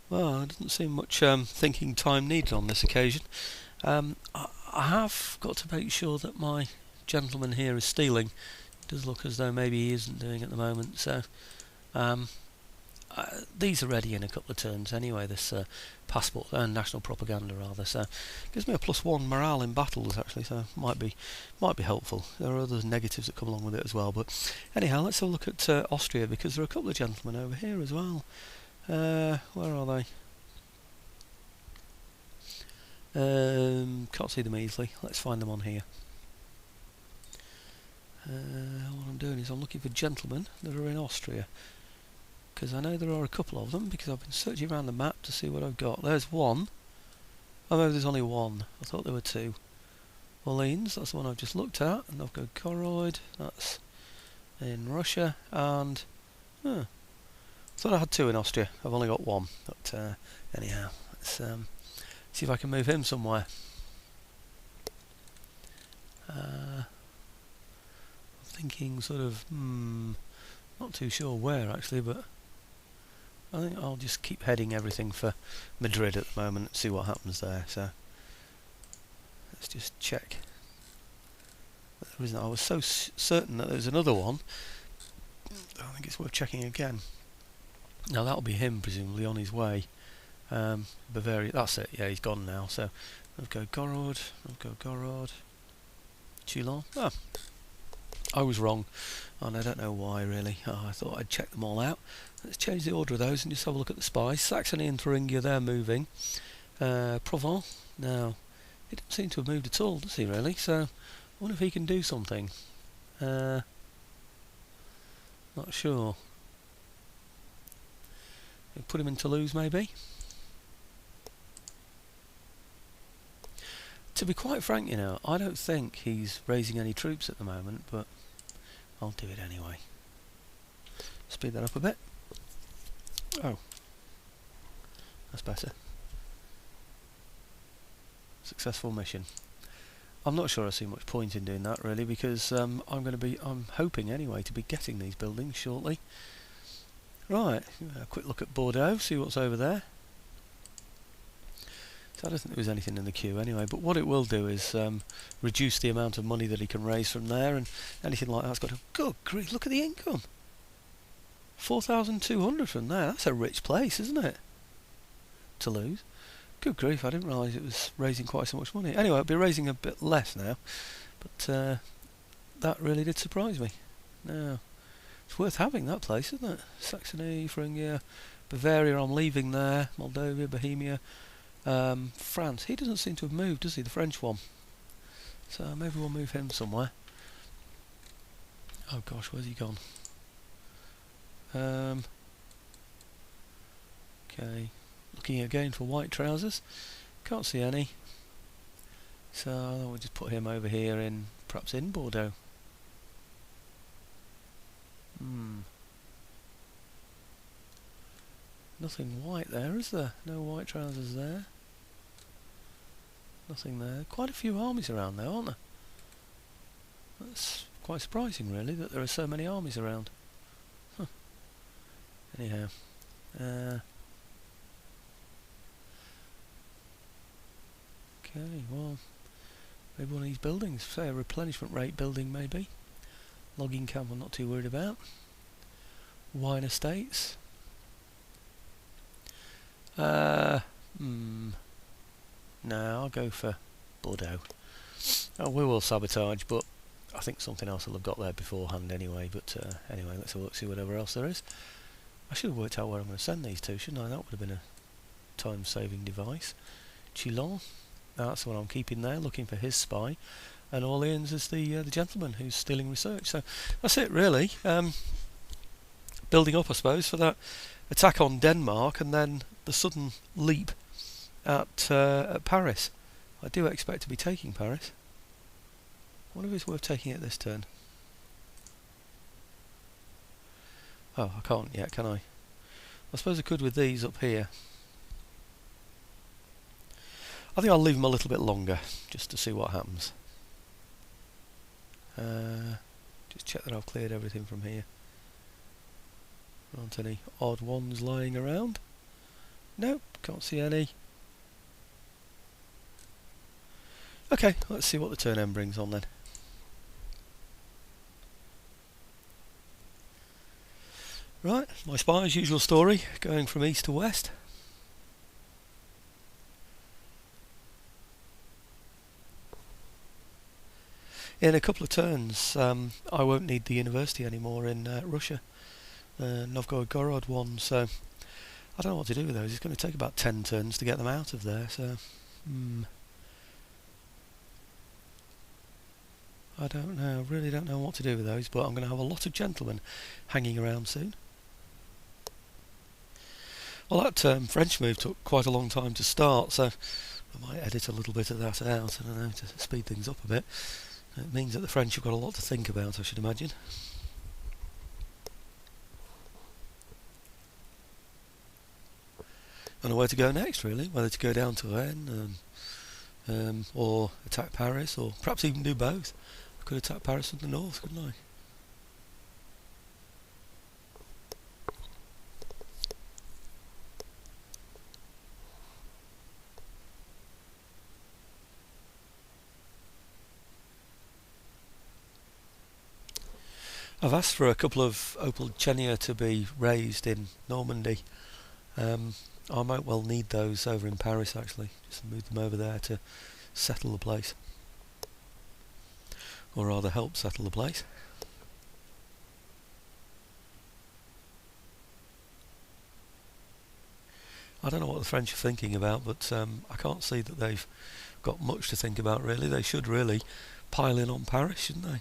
Well, there doesn't seem much thinking time needed on this occasion. I have got to make sure that my gentleman here is stealing. It does look as though maybe he isn't doing at the moment, so um, these are ready in a couple of turns anyway, this passport, national propaganda rather, so gives me a +1 morale in battles actually, so might be helpful. There are other negatives that come along with it as well, but anyhow, let's have a look at Austria, because there are a couple of gentlemen over here as well. Where are they? Can't see them easily. Let's find them on here. What I'm doing is I'm looking for gentlemen that are in Austria, because I know there are a couple of them, because I've been searching around the map to see what I've got. There's one. Oh no, there's only one. I thought there were two. Orleans, that's the one I've just looked at, and Novgorod, that's in Russia, and thought I had two in Austria. I've only got one, but anyhow, let's see if I can move him somewhere. I'm thinking sort of, not too sure where actually, but I think I'll just keep heading everything for Madrid at the moment and see what happens there. So let's just check. There isn't. I was so certain that there's another one. I think it's worth checking again. Now that'll be him presumably on his way. Bavaria. That's it. Yeah, he's gone now. So Novgorod, Toulon. Oh, I was wrong, and I don't know why really. I thought I'd check them all out. Let's change the order of those and just have a look at the spies. Saxony and Thuringia, they're moving. Provence, now, he doesn't seem to have moved at all, does he really? So, I wonder if he can do something. Not sure. Put him in Toulouse maybe? To be quite frank, you know, I don't think he's raising any troops at the moment, but I'll do it anyway. Speed that up a bit. Oh, that's better. Successful mission. I'm not sure I see much point in doing that really, because I'm hoping anyway to be getting these buildings shortly. Right, a quick look at Bordeaux, see what's over there. So I don't think there was anything in the queue anyway, but what it will do is reduce the amount of money that he can raise from there, and anything like that's got to... Good grief, look at the income! 4,200 from there, that's a rich place, isn't it? Toulouse. Good grief, I didn't realise it was raising quite so much money. Anyway, it'll be raising a bit less now, but that really did surprise me. Now, it's worth having that place, isn't it? Saxony, Thuringia, Bavaria, I'm leaving there, Moldavia, Bohemia, France. He doesn't seem to have moved, does he, the French one? So maybe we'll move him somewhere. Oh gosh, where's he gone? Okay, looking again for white trousers. Can't see any. So we'll just put him over here in, perhaps in Bordeaux. Nothing white there, is there? No white trousers there. Nothing there. Quite a few armies around there, aren't there? That's quite surprising really, that there are so many armies around. Huh. Anyhow. Okay, well, maybe one of these buildings, say a replenishment rate building maybe. Logging camp I'm not too worried about. Wine estates. No, I'll go for Bordeaux. Oh, we will sabotage, but I think something else will have got there beforehand anyway. But anyway, let's have a look, see whatever else there is. I should have worked out where I'm going to send these to, shouldn't I? That would have been a time-saving device. Toulon, that's what I'm keeping there, looking for his spy. And Orleans is the gentleman who's stealing research. So that's it really. Building up, I suppose, for that attack on Denmark and then the sudden leap at Paris. I do expect to be taking Paris. I wonder if it's worth taking it this turn. Oh, I can't yet, can I? I suppose I could with these up here. I think I'll leave them a little bit longer, just to see what happens. Just check that I've cleared everything from here. Aren't any odd ones lying around? Nope, can't see any. Okay, let's see what the turn end brings on then. Right, my spies, usual story, going from east to west. In a couple of turns, I won't need the university anymore in Russia, the Novgorod one, so I don't know what to do with those. It's going to take about 10 turns to get them out of there, so I don't know, I really don't know what to do with those, but I'm going to have a lot of gentlemen hanging around soon. Well, that French move took quite a long time to start, so I might edit a little bit of that out, I don't know, to speed things up a bit. It means that the French have got a lot to think about, I should imagine. I don't know where to go next, really, whether to go down to Rennes, or attack Paris, or perhaps even do both. I could attack Paris from the north, couldn't I? I've asked for a couple of opal chenia to be raised in Normandy. I might well need those over in Paris, actually. Just move them over there to settle the place. Or rather help settle the place. I don't know what the French are thinking about, but I can't see that they've got much to think about, really. They should really pile in on Paris, shouldn't they?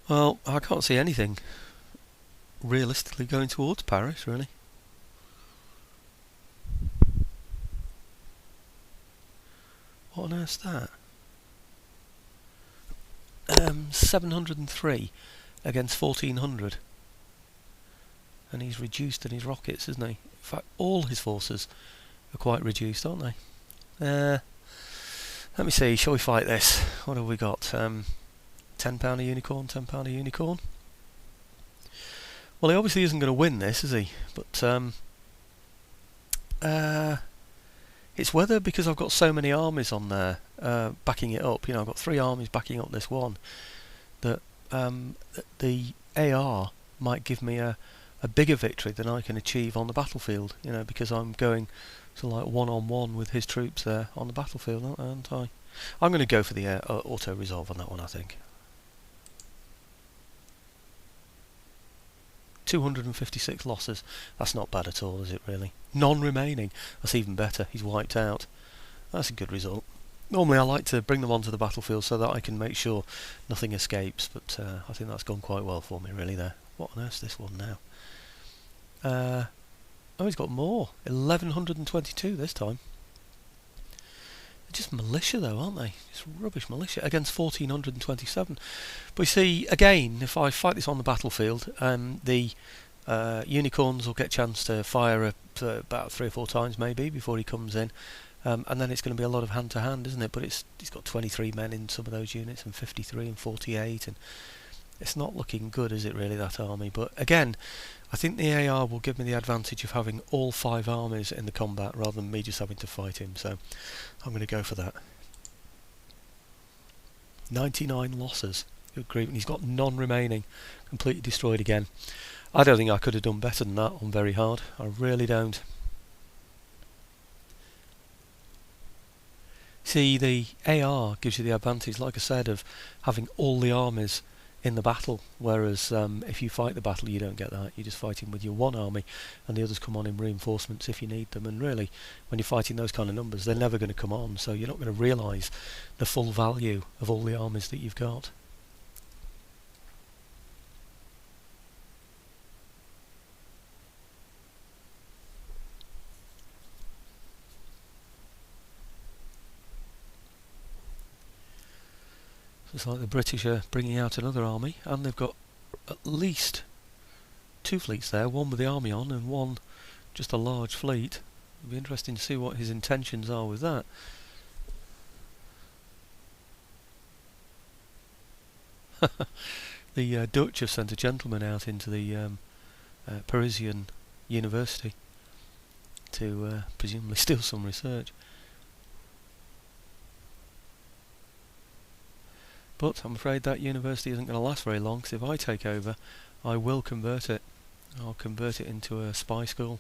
Well, I can't see anything realistically going towards Paris, really. What on earth's that? 703 against 1400. And he's reduced in his rockets, isn't he? In fact, all his forces are quite reduced, aren't they? Let me see, shall we fight this? What have we got? £10 a unicorn, £10 a unicorn. Well, he obviously isn't going to win this, is he? But it's whether, because I've got so many armies on there backing it up, I've got 3 armies backing up this one, that the AR might give me a bigger victory than I can achieve on the battlefield, because I'm going to like one-on-one with his troops there on the battlefield, aren't I? I'm going to go for the auto-resolve on that one, I think. 256 losses. That's not bad at all, is it, really? None remaining. That's even better. He's wiped out. That's a good result. Normally I like to bring them onto the battlefield so that I can make sure nothing escapes, but I think that's gone quite well for me, really, there. What on earth's this one now? Oh, he's got more. 1122 this time. They're just militia, though, aren't they? Just rubbish militia against 1427. But you see, again, if I fight this on the battlefield, the unicorns will get a chance to fire about 3 or 4 times, maybe, before he comes in. And then it's going to be a lot of hand-to-hand, isn't it? But he's got 23 men in some of those units, and 53 and 48, and it's not looking good, is it, really, that army? But again, I think the AR will give me the advantage of having all 5 armies in the combat rather than me just having to fight him, so I'm going to go for that. 99 losses. Good grief, and he's got none remaining. Completely destroyed again. I don't think I could have done better than that on very hard. I really don't. See, the AR gives you the advantage, like I said, of having all the armies in the battle, whereas if you fight the battle you don't get that. You're just fighting with your one army and the others come on in reinforcements if you need them, and really when you're fighting those kind of numbers they're never going to come on, so you're not going to realise the full value of all the armies that you've got. It's like the British are bringing out another army, and they've got at least 2 fleets there, one with the army on and one just a large fleet. It'll be interesting to see what his intentions are with that. The Dutch have sent a gentleman out into the Parisian university to presumably steal some research. But I'm afraid that university isn't going to last very long, because if I take over, I will convert it. I'll convert it into a spy school.